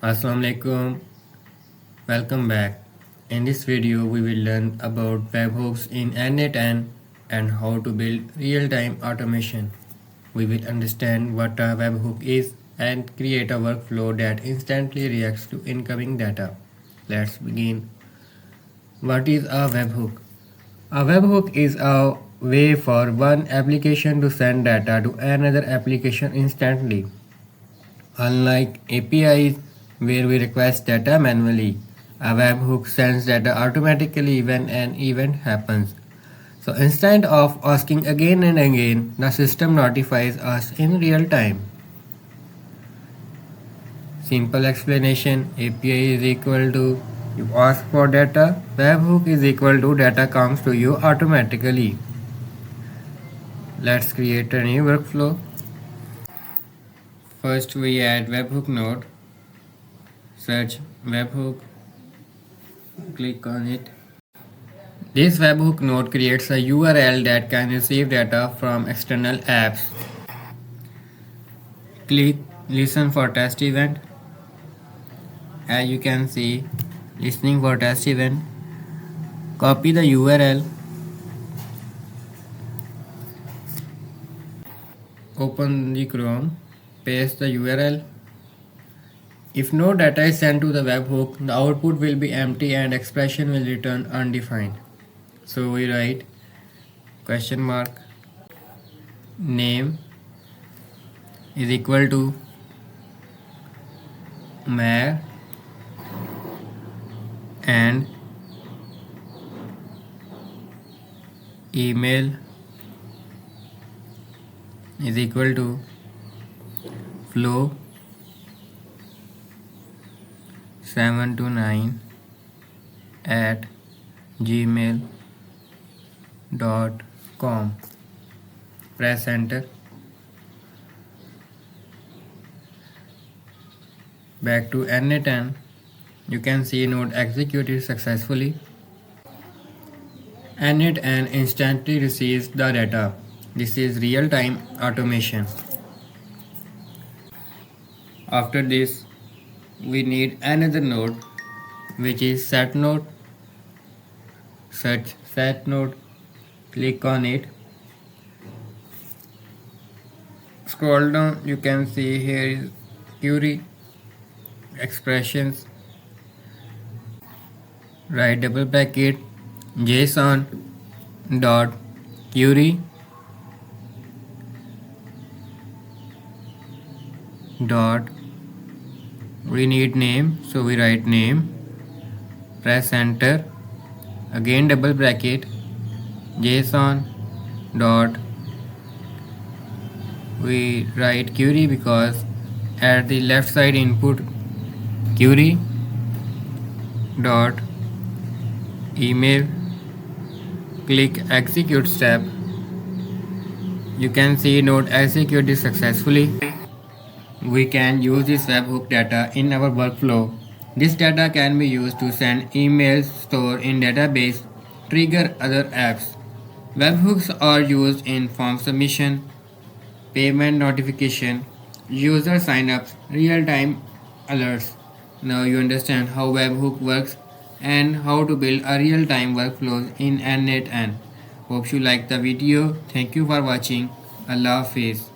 Assalamualaikum. Welcome back. In this video we will learn about webhooks in n8n and how to build real-time automation. We will understand what a webhook is and create a workflow that instantly reacts to incoming data. Let's begin. What is a webhook? A webhook is a way for one application to send data to another application instantly. Unlike APIs where we request data manually, a webhook sends data automatically when an event happens. So instead of asking again and again, the system notifies us in real time. Simple explanation: API is equal to you ask for data, webhook is equal to data comes to you automatically. Let's create a new workflow. First we add webhook node, search webhook, click on it. This webhook node creates a URL that can receive data from external apps. Click listen for test event. As you can see, listening for test event. Copy the URL. Open the Chrome. Paste the URL. If no data is sent to the webhook, the output will be empty and expression will return undefined. So we write question mark name is equal to mayor and email is equal to flow 729 at gmail.com. Press enter. Back to n8n. You can see node executed successfully. n8n instantly receives the data. This is real-time automation. After this, we need another node, which is set node. Search set node, click on it. Scroll down, you can see here is query expressions. Write double bracket JSON dot query dot we need name, so we write name. Press enter. Again double bracket JSON dot we write query because at the left side input query dot email. Click execute step. You can see node executed successfully. We can use this webhook data in our workflow. This data can be used to send emails, store in database, trigger other apps. Webhooks are used in form submission, payment notification, user signups, real-time alerts. Now you understand how webhook works and how to build a real-time workflow in n8n. Hope you like the video. Thank you for watching. Allah Hafiz.